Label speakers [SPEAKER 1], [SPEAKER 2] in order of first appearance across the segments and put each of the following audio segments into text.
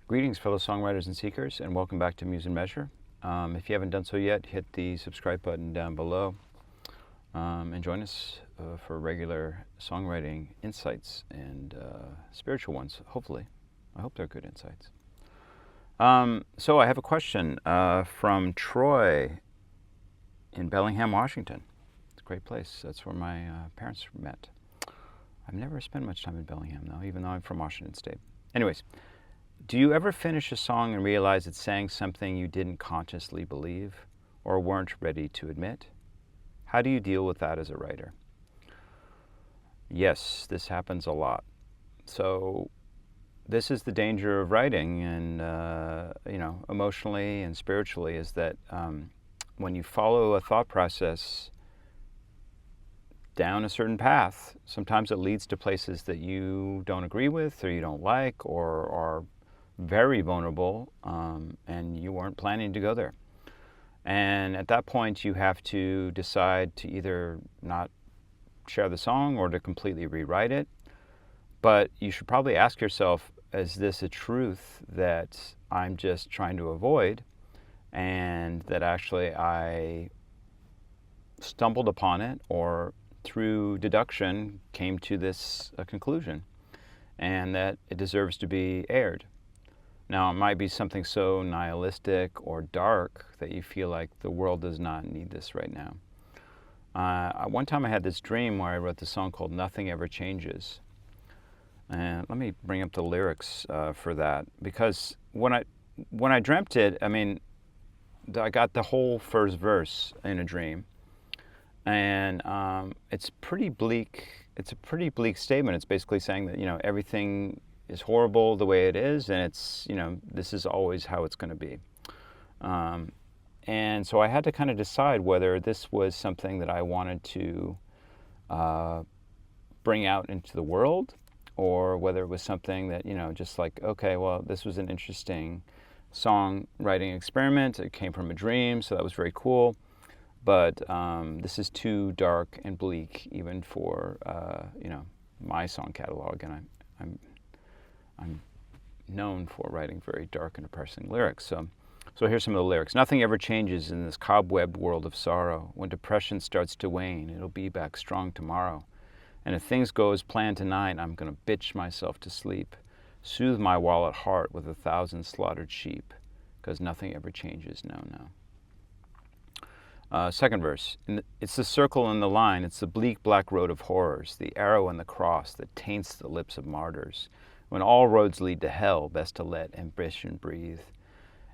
[SPEAKER 1] Greetings, fellow songwriters and seekers, and welcome back to Muse Measure. If you haven't done so yet, hit the subscribe button down below and join us for regular songwriting insights and spiritual ones, hopefully. I hope they're good insights. So I have a question from Troy in Bellingham, Washington. It's a great place. That's where my parents met. I've never spent much time in Bellingham, though, even though I'm from Washington State. Anyways. Do you ever finish a song and realize it's saying something you didn't consciously believe or weren't ready to admit? How do you deal with that as a writer? Yes, this happens a lot. So this is the danger of writing, and emotionally and spiritually, is that when you follow a thought process down a certain path, sometimes it leads to places that you don't agree with or you don't like or are very vulnerable, and you weren't planning to go there. And at that point, you have to decide to either not share the song or to completely rewrite it. But you should probably ask yourself, is this a truth that I'm just trying to avoid, and that actually I stumbled upon it or through deduction came to this conclusion, and that it deserves to be aired? Now, it might be something so nihilistic or dark that you feel like the world does not need this right now. One time I had this dream where I wrote this song called Nothing Ever Changes. And let me bring up the lyrics for that, because when I dreamt it, I got the whole first verse in a dream. And it's pretty bleak. It's a pretty bleak statement. It's basically saying that, everything is horrible the way it is, and it's, this is always how it's going to be. And so I had to kind of decide whether this was something that I wanted to bring out into the world, or whether it was something that, just like, okay, well, this was an interesting songwriting experiment. It came from a dream, so that was very cool. But this is too dark and bleak even for, my song catalog, and I'm known for writing very dark and depressing lyrics. So here's some of the lyrics. Nothing ever changes in this cobwebbed world of sorrow. When depression starts to wane, it'll be back strong tomorrow. And if things go as planned tonight, I'm going to bitch myself to sleep, soothe my wallet heart with 1,000 slaughtered sheep, because nothing ever changes, no. Second verse. It's the circle and the line. It's the bleak black road of horrors, the arrow and the cross that taints the lips of martyrs. When all roads lead to hell, best to let ambition breathe,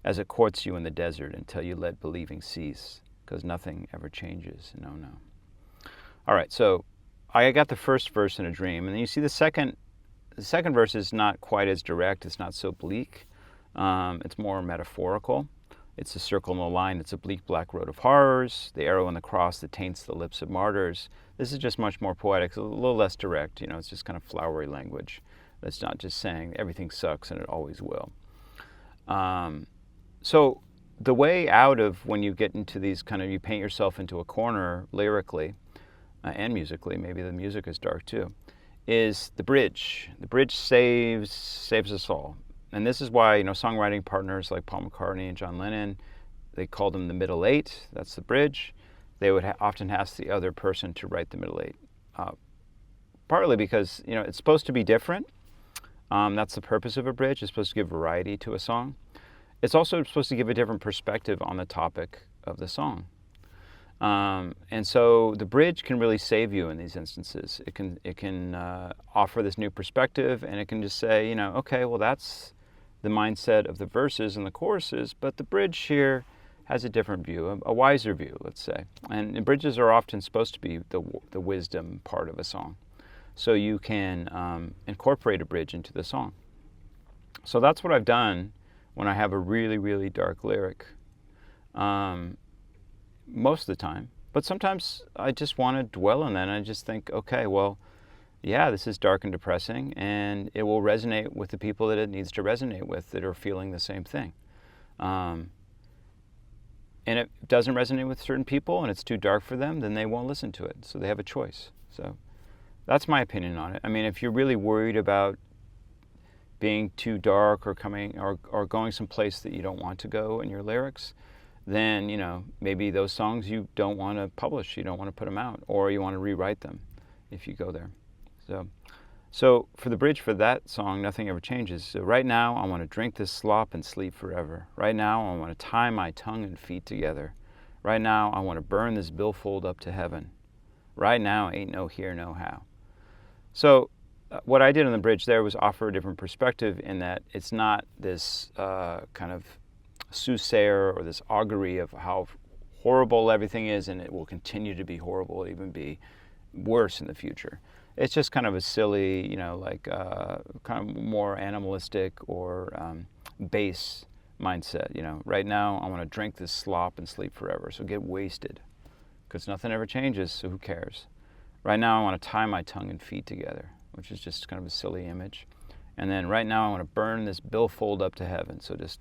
[SPEAKER 1] as it courts you in the desert until you let believing cease, because nothing ever changes, no. All right, so I got the first verse in a dream, and then you see the second verse is not quite as direct. It's not so bleak. It's more metaphorical. It's a circle and a line. It's a bleak black road of horrors, the arrow and the cross that taints the lips of martyrs. This is just much more poetic, a little less direct. It's just kind of flowery language. That's not just saying everything sucks and it always will. So the way out of when you get into these you paint yourself into a corner lyrically and musically, maybe the music is dark too, is the bridge. The bridge saves us all. And this is why, songwriting partners like Paul McCartney and John Lennon, they called them the middle eight. That's the bridge. They would often ask the other person to write the middle eight. Partly because, it's supposed to be different. That's the purpose of a bridge. It's supposed to give variety to a song. It's also supposed to give a different perspective on the topic of the song. And so the bridge can really save you in these instances. It can offer this new perspective, and it can just say, okay, well, that's the mindset of the verses and the choruses, but the bridge here has a different view, a wiser view, let's say. And bridges are often supposed to be the wisdom part of a song. So you can incorporate a bridge into the song. So that's what I've done when I have a really, really dark lyric. Most of the time. But sometimes I just want to dwell on that, and I just think, okay, well, yeah, this is dark and depressing, and it will resonate with the people that it needs to resonate with that are feeling the same thing. And it doesn't resonate with certain people and it's too dark for them, then they won't listen to it. So they have a choice. So that's my opinion on it. If you're really worried about being too dark or or going someplace that you don't want to go in your lyrics, then maybe those songs you don't want to publish, you don't want to put them out, or you want to rewrite them if you go there. So for the bridge for that song, Nothing Ever Changes. So right now I want to drink this slop and sleep forever. Right now I want to tie my tongue and feet together. Right now I want to burn this billfold up to heaven. Right now ain't no here, no how. So what I did on the bridge there was offer a different perspective in that it's not this kind of soothsayer or this augury of how horrible everything is and it will continue to be horrible, even be worse in the future. It's just kind of a silly, kind of more animalistic or base mindset. Right now I want to drink this slop and sleep forever, so get wasted, because nothing ever changes, so who cares? Right now I want to tie my tongue and feet together, which is just kind of a silly image. And then right now I want to burn this billfold up to heaven, so just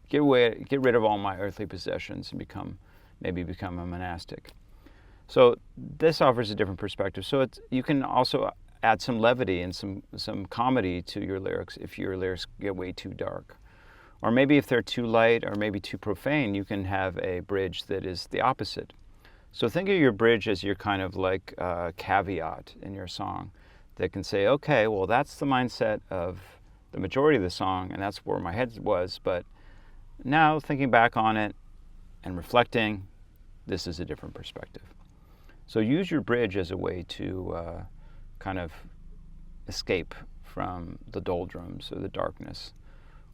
[SPEAKER 1] get rid of all my earthly possessions and maybe become a monastic. So this offers a different perspective. So you can also add some levity and some comedy to your lyrics if your lyrics get way too dark. Or maybe if they're too light or maybe too profane, you can have a bridge that is the opposite. So think of your bridge as your kind of like caveat in your song that can say, okay, well, that's the mindset of the majority of the song, and that's where my head was, but now thinking back on it and reflecting, this is a different perspective. So use your bridge as a way to kind of escape from the doldrums or the darkness.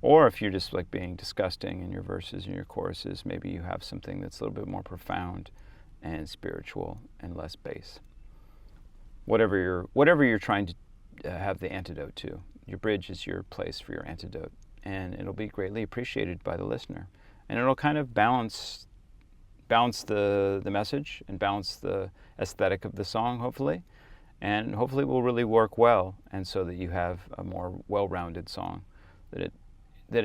[SPEAKER 1] Or if you're just like being disgusting in your verses and your choruses, maybe you have something that's a little bit more profound and spiritual and less base. Whatever you're trying to have the antidote to, your bridge is your place for your antidote, and it'll be greatly appreciated by the listener, and it'll kind of balance the message and balance the aesthetic of the song, hopefully, and hopefully will really work well, and so that you have a more well-rounded song, that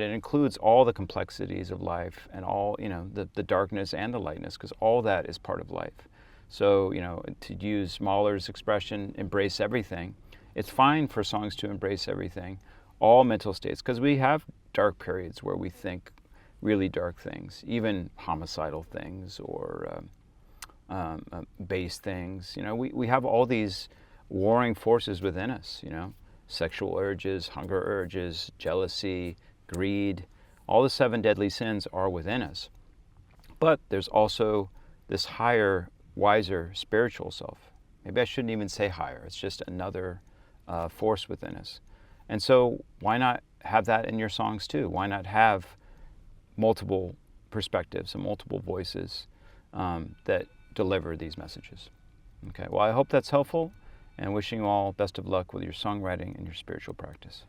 [SPEAKER 1] it includes all the complexities of life and all the darkness and the lightness, because all that is part of life. So to use Mahler's expression, embrace everything. It's fine for songs to embrace everything, all mental states, because we have dark periods where we think really dark things, even homicidal things or base things. We have all these warring forces within us, sexual urges, hunger urges, jealousy, greed. All the 7 deadly sins are within us. But there's also this higher, wiser spiritual self. Maybe I shouldn't even say higher. It's just another force within us. And so why not have that in your songs too? Why not have multiple perspectives and multiple voices that deliver these messages? Okay, well, I hope that's helpful, and wishing you all best of luck with your songwriting and your spiritual practice.